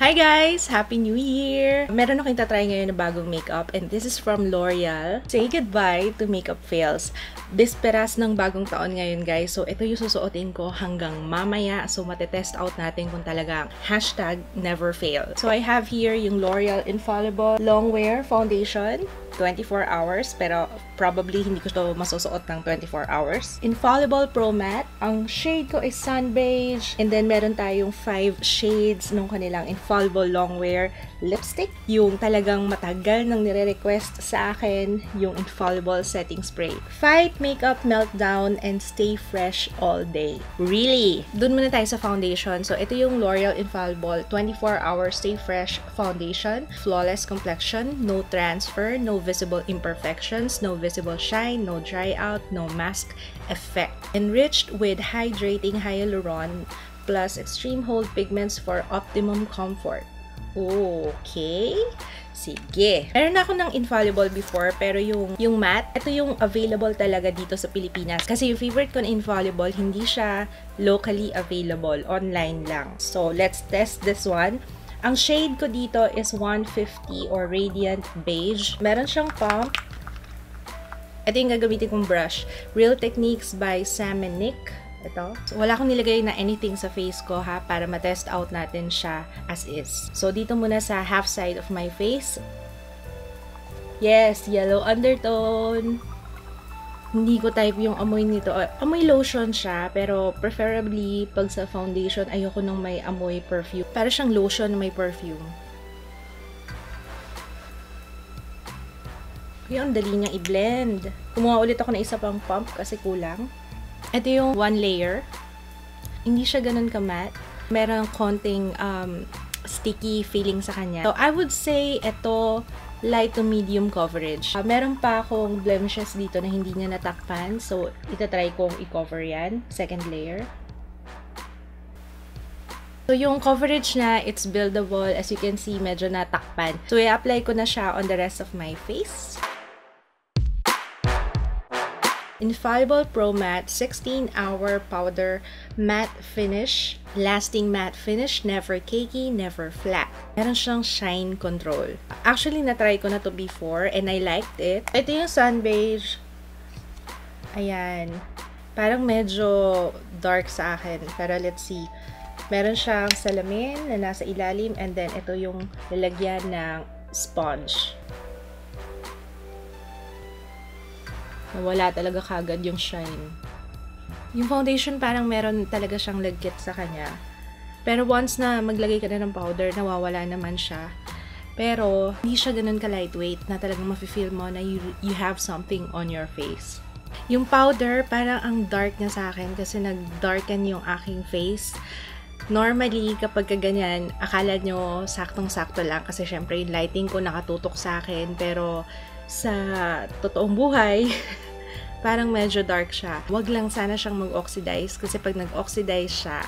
Hi guys! Happy New Year! Meron akong tatry ngayon na bagong makeup and this is from L'Oreal. Say goodbye to makeup fails. Bisperas ng bagong taon ngayon guys. So ito yung susuotin ko hanggang mamaya. So matetest out natin kung talagang #never fail. So I have here yung L'Oreal Infallible Longwear Foundation. 24 hours, pero probably hindi ko ito masusuot ng 24 hours. Infallible Pro Matte. Ang shade ko is Sun Beige. And then, meron tayong 5 shades ng kanilang Infallible Longwear Lipstick. Yung talagang matagal nang nire-request sa akin, yung Infallible Setting Spray. Fight Makeup Meltdown and Stay Fresh All Day. Really? Dun muna tayo sa foundation. So, ito yung L'Oreal Infallible 24 Hour Stay Fresh Foundation. Flawless complexion, no transfer, no visible imperfections, no visible shine, no dry out, no mask effect. Enriched with hydrating hyaluron plus extreme hold pigments for optimum comfort. Okay. Sige. Meron ako ng Infallible before, pero yung matte, ito yung available talaga dito sa Pilipinas. Kasi yung favorite ko na Infallible, hindi siya locally available. Online lang. So, let's test this one. Ang shade ko dito is 150 or Radiant Beige. Meron siyang pump. Ito yung gagamitin kong brush. Real Techniques by Sam & Nick. Ito. So, wala akong nilagay na anything sa face ko ha, para matest out natin siya as is. So, dito muna sa half side of my face. Yes, yellow undertone. Hindi ko type yung amoy nito. Amoy lotion siya, pero preferably pag sa foundation, ayoko nung may amoy perfume. Para siyang lotion na may perfume. Yung dali niyang i-blend. Kumuha ulit ako na isa pang pump kasi kulang. Ito yung one layer. Hindi siya ganun ka-matte. Meron konting sticky feeling sa kanya. So, I would say ito light to medium coverage. Meron pa akong blemishes dito na hindi niya natakpan. So, itatry kong i-cover yan. Second layer. So, yung coverage na, it's buildable. As you can see, medyo natakpan. So, i-apply ko na siya on the rest of my face. Infallible Pro Matte 16-Hour Powder Matte Finish. Lasting matte finish, never cakey, never flat. Meron siyang shine control. Actually, na-try ko na to before and I liked it. Ito yung Sun Beige. Ayan. Parang medyo dark sa akin. Pero let's see. Meron siyang salamin na nasa ilalim and then ito yung lalagyan ng sponge. Nawala talaga kagad yung shine. Yung foundation parang meron talaga siyang lagkit sa kanya. Pero once na maglagay ka na ng powder, nawawala naman siya. Pero hindi siya ganun ka-lightweight na talagang mafe-feel mo na you have something on your face. Yung powder, parang ang dark niya sa akin kasi nag-darken yung aking face. Normally, kapag ganyan, akala nyo saktong-sakto lang kasi syempre yung lighting ko nakatutok sa akin. Pero sa totoong buhay, parang medyo dark siya. Wag lang sana siyang mag-oxidize kasi pag nag-oxidize siya,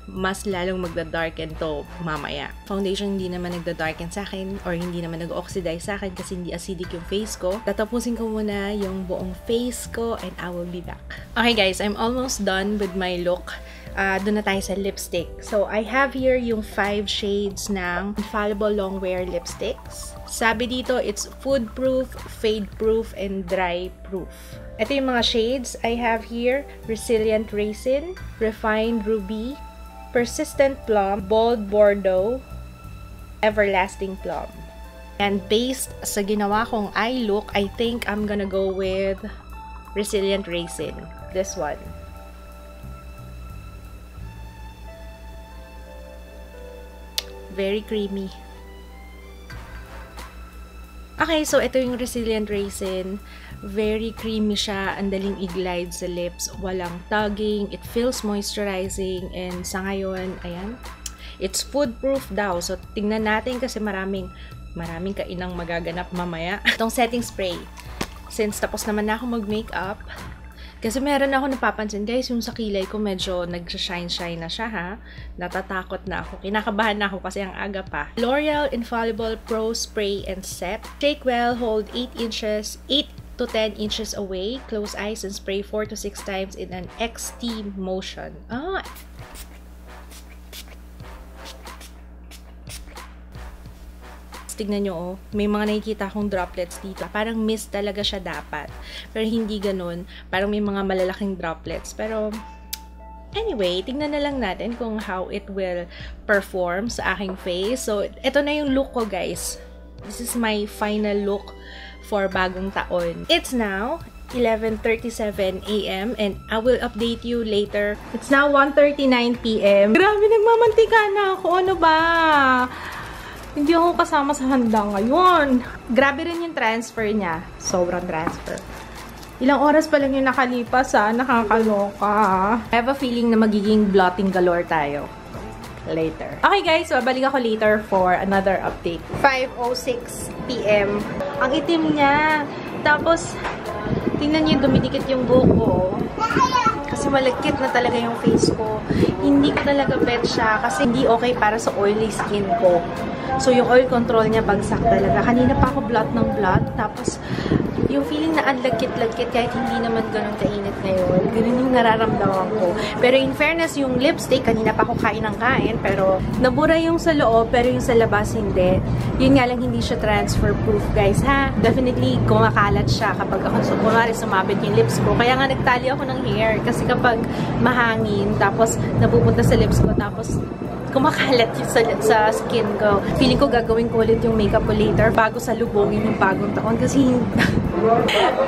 mas lalong magda-darken to mamaya. Foundation hindi naman nagda-darken sa akin or hindi naman nag-oxidize sa akin kasi hindi acidic yung face ko. Tatapusin ko muna yung buong face ko and I will be back. Okay guys, I'm almost done with my look. Doon na tayo sa lipstick. So, I have here yung 5 shades ng Infallible Longwear Lipsticks. Sabi dito, it's food-proof, fade-proof, and dry-proof. Ito yung mga shades I have here. Resilient Raisin, Refined Ruby, Persistent Plum, Bold Bordeaux, Everlasting Plum. And based sa ginawa kong eye look, I think I'm gonna go with Resilient Raisin. This one. Very creamy. Okay, so ito yung Resilient Raisin. Very creamy siya. Ang daling i-glide sa lips. Walang tugging. It feels moisturizing. And sa ngayon, ayan. It's food-proof daw. So, tingnan natin kasi maraming kainang magaganap mamaya. Itong setting spray. Since tapos naman na ako mag-makeup, kasi meron ako napapansin, guys, yung sa kilay ko medyo nag-shine-shine na siya, ha? Natatakot na ako. Kinakabahan na ako kasi ang aga pa. L'Oreal Infallible Pro Spray and Set. Shake well, hold 8 to 10 inches away. Close eyes and spray 4 to 6 times in an XT motion. droplets. Tignan nyo, oh. May mga nakikita akong droplets dito. Parang mist talaga siya dapat. Pero hindi ganun. Parang may mga malalaking droplets. Pero, anyway, tignan na lang natin kung how it will perform sa aking face. So, ito na yung look ko, guys. This is my final look for bagong taon. It's now 11:37 a.m. and I will update you later. It's now 1:39 p.m. Grabe, nagmamantika na ako. Ano ba? Hindi ako kasama sa handa ngayon. Grabe rin yung transfer niya. Sobrang transfer. Ilang oras pa lang yung nakalipas, ha? Nakakaloka. I have a feeling na magiging blotting galore tayo later. Okay guys, so babalik ako later for another update. 5:06 p.m. Ang itim niya. Tapos, tingnan niyo, dumidikit yung buhok ko. Kasi malagkit na talaga yung face ko. Hindi ko talaga bet siya kasi hindi okay para sa oily skin ko. So, yung oil control niya bagsak talaga. Kanina pa ako blot ng blot. Tapos, yung feeling na ang lagkit-lagkit kahit hindi naman ganun kainit ngayon. Ganun yung nararamdaman ko. Pero in fairness, yung lipstick, kanina pa ako kain ng kain. Pero, nabura yung sa loob, pero yung sa labas hindi. Yun nga lang, hindi siya transfer proof, guys, ha? Definitely, kumakalat siya kapag ako, so, kumari sumabit yung lips ko. Kaya nga, nagtali ako ng hair. Kasi kapag mahangin, tapos napupunta sa lips ko, tapos kumakalat yung sa skin ko. Feeling ko gagawin ko ulit yung makeup ko later bago salubungin yung bagong taon kasi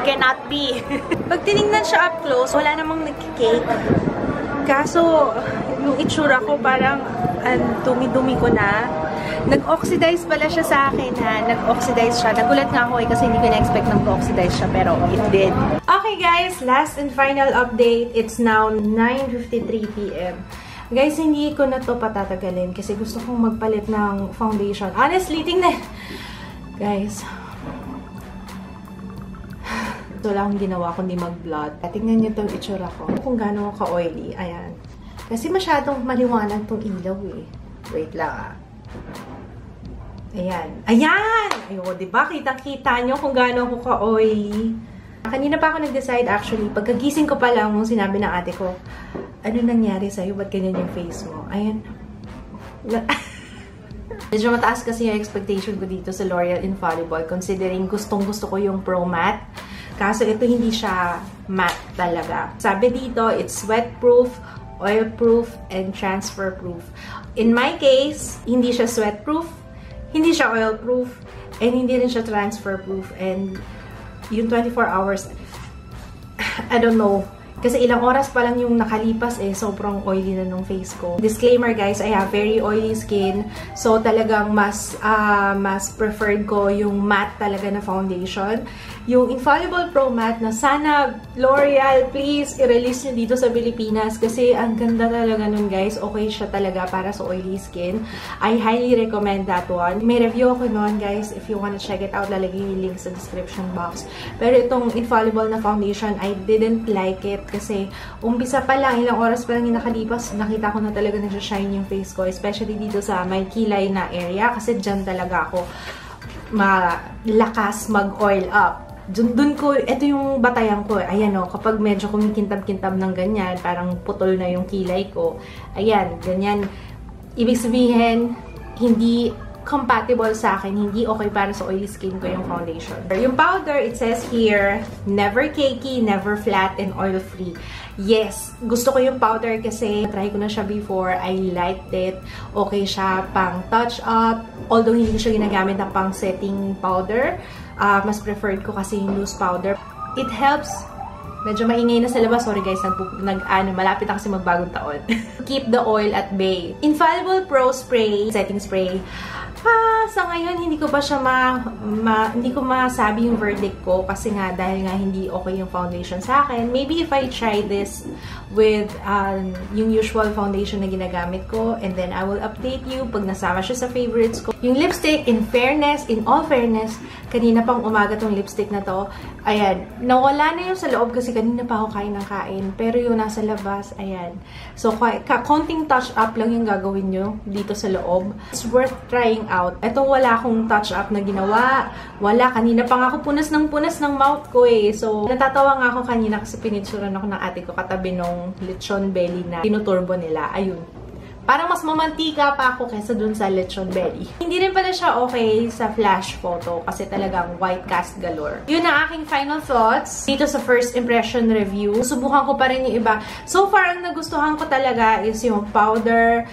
cannot be. Pag tinignan siya up close, wala namang nagkikake. Kaso, yung itsura ko parang dumi-dumi ko na. Nag-oxidize pala siya sa akin, ha? Nag-oxidize siya. Nagulat nga ako kasi hindi ko na-expect na mag-oxidize siya, pero it did. Okay guys, last and final update. It's now 9:53 p.m. Guys, hindi ko na to patatagalin kasi gusto kong magpalit ng foundation. Honestly, tingnan. Guys. Ito lang ang ginawa kundi mag-blot. Tingnan nyo itong itsura ko. Kung gaano ka-oily. Ayan. Kasi masyadong maliwanag tong ilaw eh. Wait lang ah. Ayan. Ayan! Ayun, diba? Kitang-kita nyo kung gaano ako ka-oily. Kanina pa ako nag-decide actually. Pagkagising ko pa lang nung sinabi ng ate ko, ano nangyari sa'yo? Ba't ganyan yung face mo? Ayan. Medyo mataas kasi yung expectation ko dito sa L'Oreal Infallible considering gustong-gusto ko yung Pro Matte. Kaso ito hindi siya matte talaga. Sabi dito, it's sweat-proof, oil-proof, and transfer-proof. In my case, hindi siya sweat-proof, hindi siya oil-proof, and hindi rin siya transfer-proof. And yung 24 hours, I don't know. Kasi ilang oras pa lang yung nakalipas eh, sobrang oily na nung face ko. Disclaimer guys, I have very oily skin. So talagang mas preferred ko yung matte talaga na foundation. Yung Infallible Pro Matte na sana L'Oreal, please, i-release nyo dito sa Pilipinas. Kasi ang ganda talaga nun guys. Okay siya talaga para sa oily skin. I highly recommend that one. May review ako nun guys. If you wanna check it out, lalagay yung link sa description box. Pero itong Infallible na foundation, I didn't like it. Kasi umpisa pa lang, ilang oras pa lang yung nakalipas, nakita ko na talaga nag-shine yung face ko. Especially dito sa may kilay na area. Kasi dyan talaga ako malakas mag-oil up. Dun ko, ito yung batayan ko. Ayan o, kapag medyo kumikintab-kintab ng ganyan, parang putol na yung kilay ko. Ayan, ganyan. Ibig sabihin, hindi compatible sa akin, hindi okay para sa oily skin ko yung foundation. Yung powder, it says here, never cakey, never flat, and oil-free. Yes, gusto ko yung powder kasi try ko na siya before. I liked it. Okay siya pang touch up. Although hindi ko siya ginagamit na pang setting powder. Mas preferred ko kasi yung loose powder. It helps. Medyo maingay na sa labas. Sorry guys, malapit na kasi magbagong taon. Keep the oil at bay. Infallible Pro Spray, setting spray. Sa ngayon, hindi ko pa siya hindi ko masabi yung verdict ko kasi nga dahil nga hindi okay yung foundation sa akin. Maybe if I try this with yung usual foundation na ginagamit ko and then I will update you pag nasama siya sa favorites ko. Yung lipstick, in all fairness, kanina pang umaga tong lipstick na to, ayan, nawala na yung sa loob kasi kanina pa ako kain ng kain. Pero yung nasa labas, ayan. So, konting touch up lang yung gagawin nyo dito sa loob. It's worth trying out. Ito wala akong touch up na ginawa. Wala. Kanina pa nga ako punas ng mouth ko eh. So, natatawa nga ako kanina kasi pinitsuran ako ng ate ko katabi nung lechon belly na tinuturbo nila. Ayun. Parang mas mamantika pa ako kaysa dun sa lechon belly. Hindi rin pala siya okay sa flash photo kasi talagang white cast galore. Yun ang aking final thoughts dito sa first impression review. Subukan ko pa rin yung iba. So far, ang nagustuhan ko talaga is yung powder.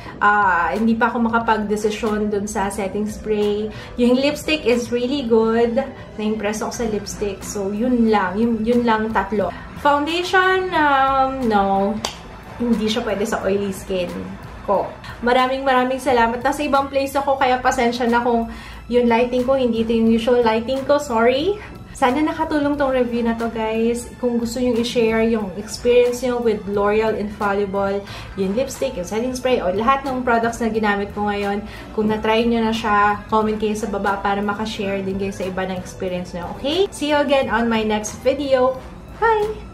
Hindi pa ako makapag-desisyon dun sa setting spray. Yung lipstick is really good. Na-impress ako sa lipstick. So, yun lang. Yun lang tatlo. Foundation, no. Hindi siya pwede sa oily skin ko. Maraming salamat. Nasa ibang place ako, kaya pasensya na kung yung lighting ko, hindi ito yung usual lighting ko. Sorry. Sana nakatulong tong review na to, guys. Kung gusto nyo i-share yung experience nyo with L'Oreal Infallible, yung lipstick, yung setting spray, o lahat ng products na ginamit ko ngayon, kung na-try nyo na siya, comment kayo sa baba para makashare din kayo sa iba ng experience nyo. Okay? See you again on my next video. Bye!